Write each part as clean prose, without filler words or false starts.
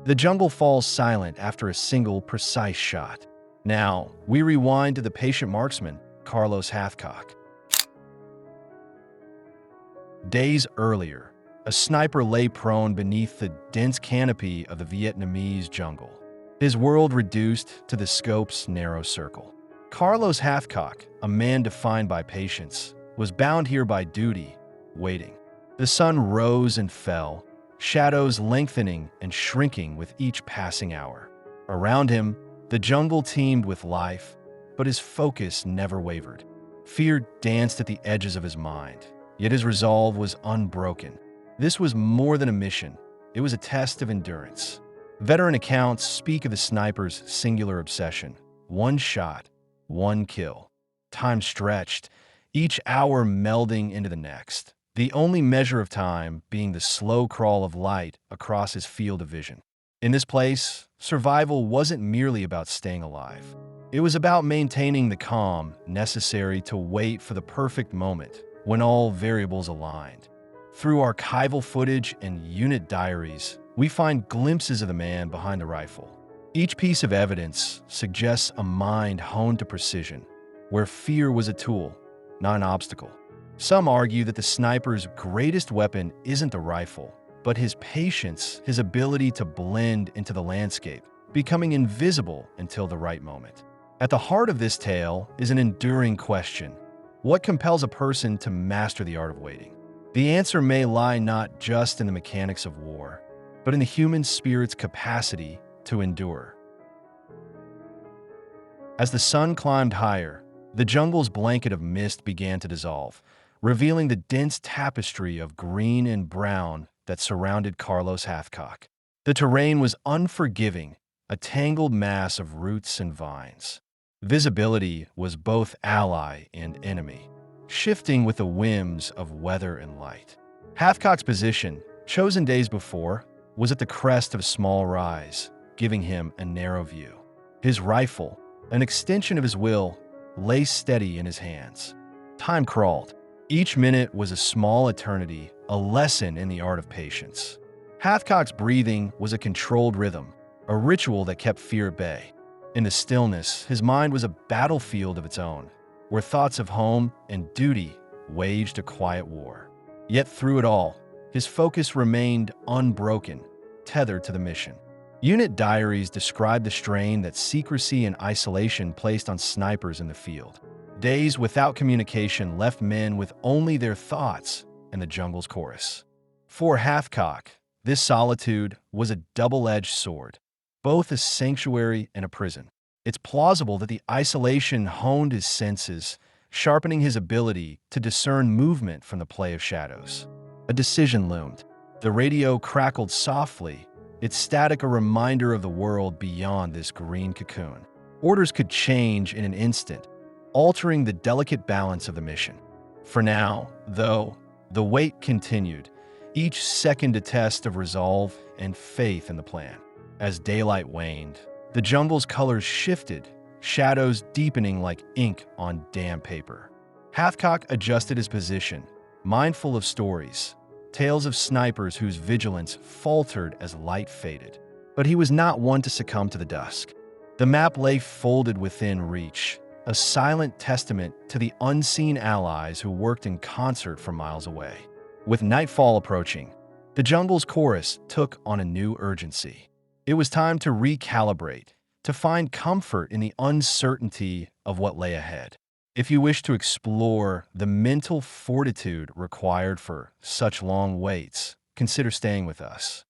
The jungle falls silent after a single precise shot. Now, we rewind to the patient marksman, Carlos Hathcock. Days earlier, a sniper lay prone beneath the dense canopy of the Vietnamese jungle, his world reduced to the scope's narrow circle. Carlos Hathcock, a man defined by patience, was bound here by duty, waiting. The sun rose and fell, shadows lengthening and shrinking with each passing hour. Around him, the jungle teemed with life, but his focus never wavered. Fear danced at the edges of his mind, yet his resolve was unbroken. This was more than a mission. It was a test of endurance. Veteran accounts speak of the sniper's singular obsession: one shot, one kill. Time stretched, each hour melding into the next, the only measure of time being the slow crawl of light across his field of vision. In this place, survival wasn't merely about staying alive. It was about maintaining the calm necessary to wait for the perfect moment when all variables aligned. Through archival footage and unit diaries, we find glimpses of the man behind the rifle. Each piece of evidence suggests a mind honed to precision, where fear was a tool, not an obstacle. Some argue that the sniper's greatest weapon isn't the rifle, but his patience, his ability to blend into the landscape, becoming invisible until the right moment. At the heart of this tale is an enduring question: what compels a person to master the art of waiting? The answer may lie not just in the mechanics of war, but in the human spirit's capacity to endure. As the sun climbed higher, the jungle's blanket of mist began to dissolve, revealing the dense tapestry of green and brown that surrounded Carlos Hathcock. The terrain was unforgiving, a tangled mass of roots and vines. Visibility was both ally and enemy, shifting with the whims of weather and light. Hathcock's position, chosen days before, was at the crest of a small rise, giving him a narrow view. His rifle, an extension of his will, lay steady in his hands. Time crawled. Each minute was a small eternity, a lesson in the art of patience. Hathcock's breathing was a controlled rhythm, a ritual that kept fear at bay. In the stillness, his mind was a battlefield of its own, where thoughts of home and duty waged a quiet war. Yet through it all, his focus remained unbroken, tethered to the mission. Unit diaries describe the strain that secrecy and isolation placed on snipers in the field. Days without communication left men with only their thoughts and the jungle's chorus. For Hathcock, this solitude was a double-edged sword, both a sanctuary and a prison. It's plausible that the isolation honed his senses, sharpening his ability to discern movement from the play of shadows. A decision loomed. The radio crackled softly, its static a reminder of the world beyond this green cocoon. Orders could change in an instant, altering the delicate balance of the mission. For now, though, the wait continued, each second a test of resolve and faith in the plan. As daylight waned, the jungle's colors shifted, shadows deepening like ink on damp paper. Hathcock adjusted his position, mindful of stories, tales of snipers whose vigilance faltered as light faded. But he was not one to succumb to the dusk. The map lay folded within reach, a silent testament to the unseen allies who worked in concert from miles away. With nightfall approaching, the jungle's chorus took on a new urgency. It was time to recalibrate, to find comfort in the uncertainty of what lay ahead. If you wish to explore the mental fortitude required for such long waits, consider staying with us.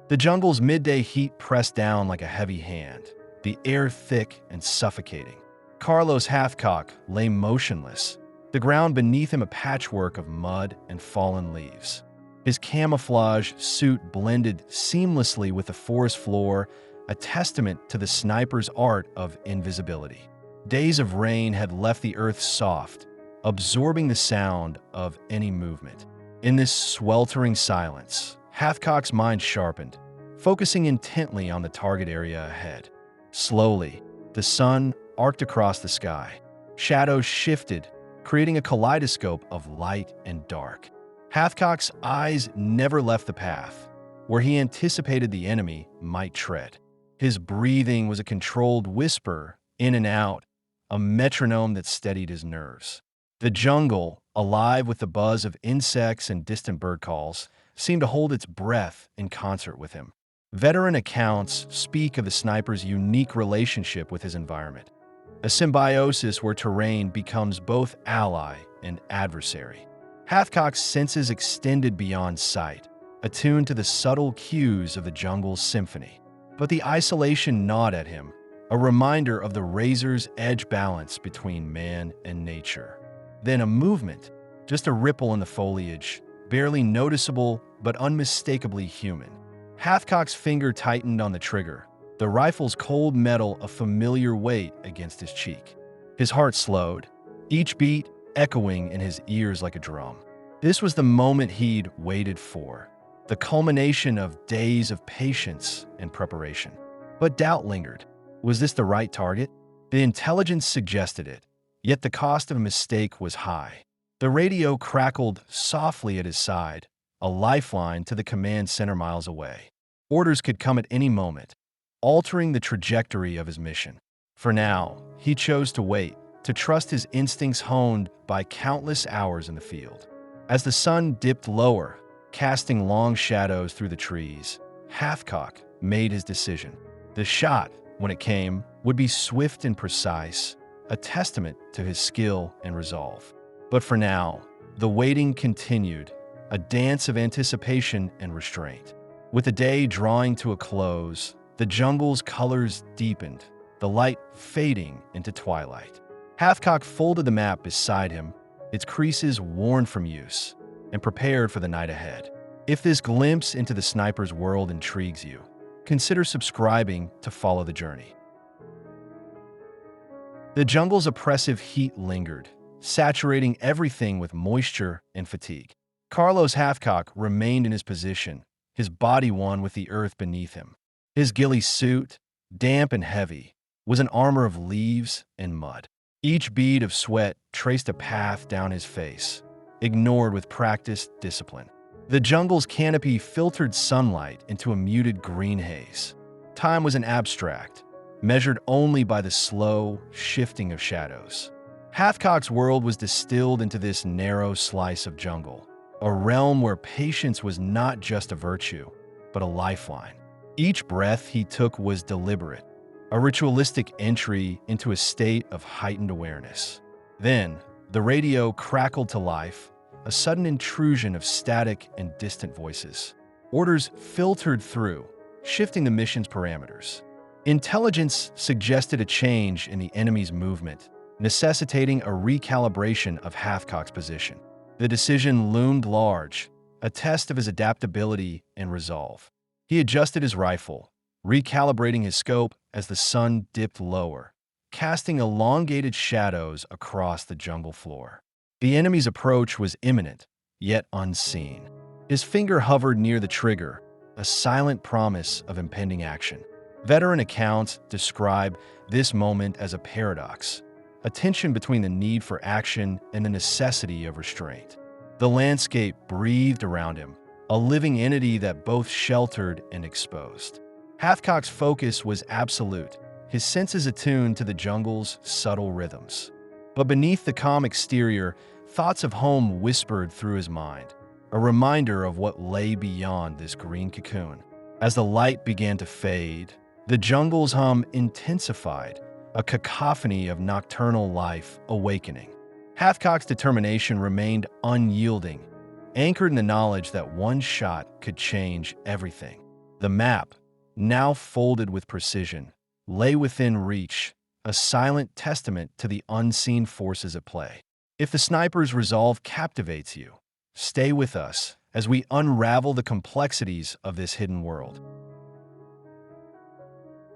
The jungle's midday heat pressed down like a heavy hand, the air thick and suffocating. Carlos Hathcock lay motionless, the ground beneath him a patchwork of mud and fallen leaves. His camouflage suit blended seamlessly with the forest floor, a testament to the sniper's art of invisibility. Days of rain had left the earth soft, absorbing the sound of any movement. In this sweltering silence, Hathcock's mind sharpened, focusing intently on the target area ahead. Slowly, the sun arced across the sky. Shadows shifted, creating a kaleidoscope of light and dark. Hathcock's eyes never left the path, where he anticipated the enemy might tread. His breathing was a controlled whisper, in and out, a metronome that steadied his nerves. The jungle, alive with the buzz of insects and distant bird calls, seemed to hold its breath in concert with him. Veteran accounts speak of the sniper's unique relationship with his environment, a symbiosis where terrain becomes both ally and adversary. Hathcock's senses extended beyond sight, attuned to the subtle cues of the jungle's symphony. But the isolation gnawed at him, a reminder of the razor's edge balance between man and nature. Then a movement, just a ripple in the foliage, barely noticeable but unmistakably human. Hathcock's finger tightened on the trigger, the rifle's cold metal a familiar weight against his cheek. His heart slowed, each beat echoing in his ears like a drum. This was the moment he'd waited for, the culmination of days of patience and preparation. But doubt lingered. Was this the right target? The intelligence suggested it, yet the cost of a mistake was high. The radio crackled softly at his side, a lifeline to the command center miles away. Orders could come at any moment, altering the trajectory of his mission. For now, he chose to wait, to trust his instincts honed by countless hours in the field. As the sun dipped lower, casting long shadows through the trees, Hathcock made his decision. The shot, when it came, would be swift and precise, a testament to his skill and resolve. But for now, the waiting continued, a dance of anticipation and restraint. With the day drawing to a close, the jungle's colors deepened, the light fading into twilight. Hathcock folded the map beside him, its creases worn from use, and prepared for the night ahead. If this glimpse into the sniper's world intrigues you, consider subscribing to follow the journey. The jungle's oppressive heat lingered, saturating everything with moisture and fatigue. Carlos Hathcock remained in his position, his body one with the earth beneath him. His ghillie suit, damp and heavy, was an armor of leaves and mud. Each bead of sweat traced a path down his face, ignored with practiced discipline. The jungle's canopy filtered sunlight into a muted green haze. Time was an abstract, measured only by the slow shifting of shadows. Hathcock's world was distilled into this narrow slice of jungle, a realm where patience was not just a virtue, but a lifeline. Each breath he took was deliberate, a ritualistic entry into a state of heightened awareness. Then, the radio crackled to life, a sudden intrusion of static and distant voices. Orders filtered through, shifting the mission's parameters. Intelligence suggested a change in the enemy's movement, necessitating a recalibration of Hathcock's position. The decision loomed large, a test of his adaptability and resolve. He adjusted his rifle, recalibrating his scope as the sun dipped lower, casting elongated shadows across the jungle floor. The enemy's approach was imminent, yet unseen. His finger hovered near the trigger, a silent promise of impending action. Veteran accounts describe this moment as a paradox, a tension between the need for action and the necessity of restraint. The landscape breathed around him, a living entity that both sheltered and exposed. Hathcock's focus was absolute, his senses attuned to the jungle's subtle rhythms. But beneath the calm exterior, thoughts of home whispered through his mind, a reminder of what lay beyond this green cocoon. As the light began to fade, the jungle's hum intensified, a cacophony of nocturnal life awakening. Hathcock's determination remained unyielding, anchored in the knowledge that one shot could change everything. The map, now folded with precision, lay within reach, a silent testament to the unseen forces at play. If the sniper's resolve captivates you, stay with us as we unravel the complexities of this hidden world.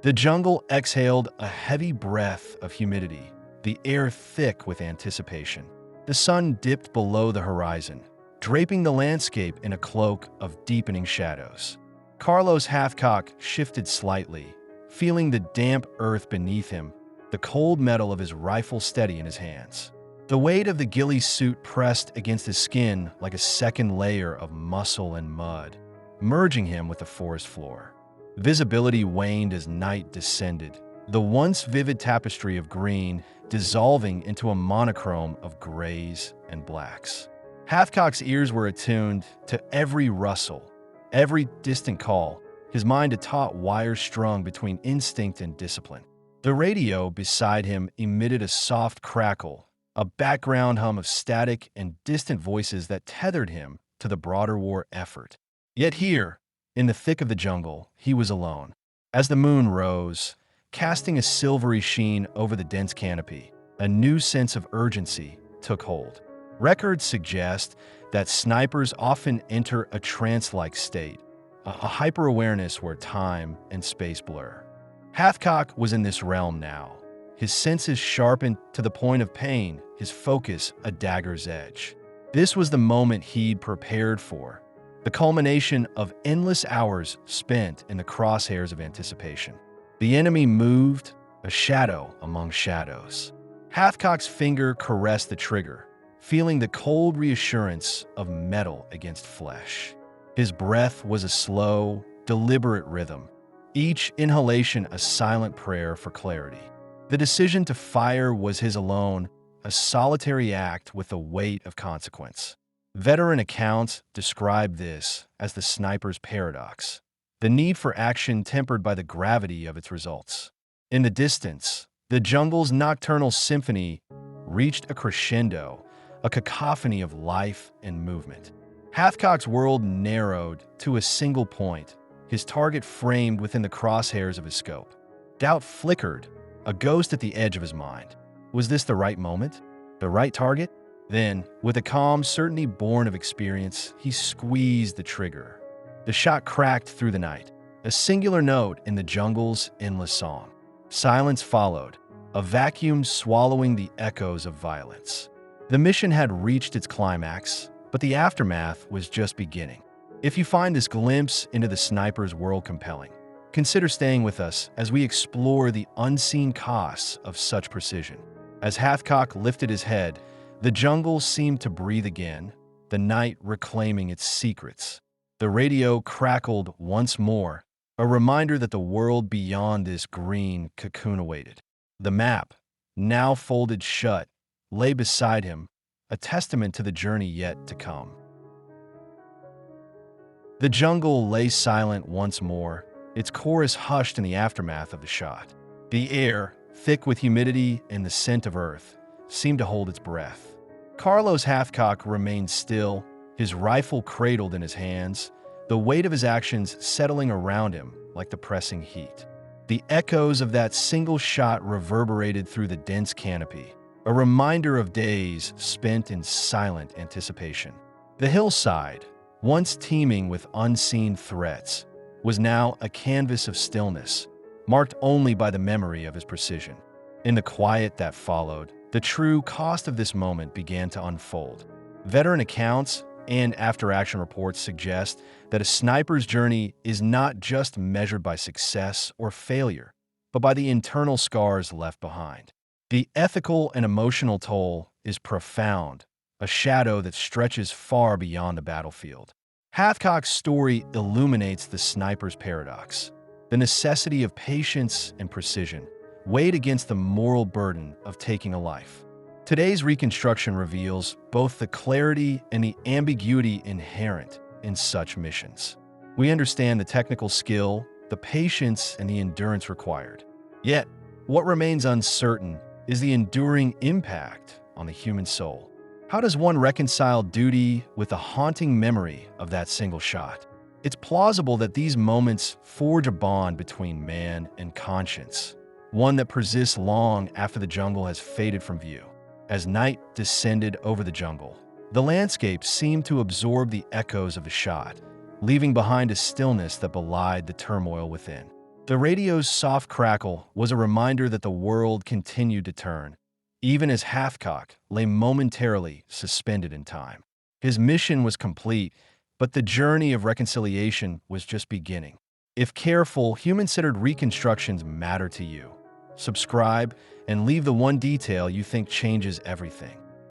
The jungle exhaled a heavy breath of humidity, the air thick with anticipation. The sun dipped below the horizon, draping the landscape in a cloak of deepening shadows. Carlos Hathcock shifted slightly, feeling the damp earth beneath him, the cold metal of his rifle steady in his hands. The weight of the ghillie suit pressed against his skin like a second layer of muscle and mud, merging him with the forest floor. Visibility waned as night descended, the once vivid tapestry of green dissolving into a monochrome of grays and blacks. Hathcock's ears were attuned to every rustle, every distant call, his mind a taut wire strung between instinct and discipline. The radio beside him emitted a soft crackle, a background hum of static and distant voices that tethered him to the broader war effort. Yet here, in the thick of the jungle, he was alone. As the moon rose, casting a silvery sheen over the dense canopy, a new sense of urgency took hold. Records suggest that snipers often enter a trance-like state, a hyper-awareness where time and space blur. Hathcock was in this realm now, his senses sharpened to the point of pain, his focus a dagger's edge. This was the moment he'd prepared for, the culmination of endless hours spent in the crosshairs of anticipation. The enemy moved, a shadow among shadows. Hathcock's finger caressed the trigger, feeling the cold reassurance of metal against flesh. His breath was a slow, deliberate rhythm, each inhalation a silent prayer for clarity. The decision to fire was his alone, a solitary act with the weight of consequence. Veteran accounts describe this as the sniper's paradox, the need for action tempered by the gravity of its results. In the distance, the jungle's nocturnal symphony reached a crescendo, a cacophony of life and movement. Hathcock's world narrowed to a single point, his target framed within the crosshairs of his scope. Doubt flickered, a ghost at the edge of his mind. Was this the right moment? The right target? Then, with a calm certainty born of experience, he squeezed the trigger. The shot cracked through the night, a singular note in the jungle's endless song. Silence followed, a vacuum swallowing the echoes of violence. The mission had reached its climax, but the aftermath was just beginning. If you find this glimpse into the sniper's world compelling, consider staying with us as we explore the unseen costs of such precision. As Hathcock lifted his head, the jungle seemed to breathe again, the night reclaiming its secrets. The radio crackled once more, a reminder that the world beyond this green cocoon awaited. The map, now folded shut, lay beside him, a testament to the journey yet to come. The jungle lay silent once more, its chorus hushed in the aftermath of the shot. The air, thick with humidity and the scent of earth, seemed to hold its breath. Carlos Hathcock remained still, his rifle cradled in his hands, the weight of his actions settling around him like the pressing heat. The echoes of that single shot reverberated through the dense canopy, a reminder of days spent in silent anticipation. The hillside, once teeming with unseen threats, was now a canvas of stillness, marked only by the memory of his precision. In the quiet that followed, the true cost of this moment began to unfold. Veteran accounts and after-action reports suggest that a sniper's journey is not just measured by success or failure, but by the internal scars left behind. The ethical and emotional toll is profound, a shadow that stretches far beyond the battlefield. Hathcock's story illuminates the sniper's paradox, the necessity of patience and precision, weighed against the moral burden of taking a life. Today's reconstruction reveals both the clarity and the ambiguity inherent in such missions. We understand the technical skill, the patience, and the endurance required. Yet, what remains uncertain is the enduring impact on the human soul. How does one reconcile duty with the haunting memory of that single shot? It's plausible that these moments forge a bond between man and conscience, one that persists long after the jungle has faded from view. As night descended over the jungle, the landscape seemed to absorb the echoes of the shot, leaving behind a stillness that belied the turmoil within. The radio's soft crackle was a reminder that the world continued to turn, even as Hathcock lay momentarily suspended in time. His mission was complete, but the journey of reconciliation was just beginning. If careful, human-centered reconstructions matter to you, subscribe and leave the one detail you think changes everything.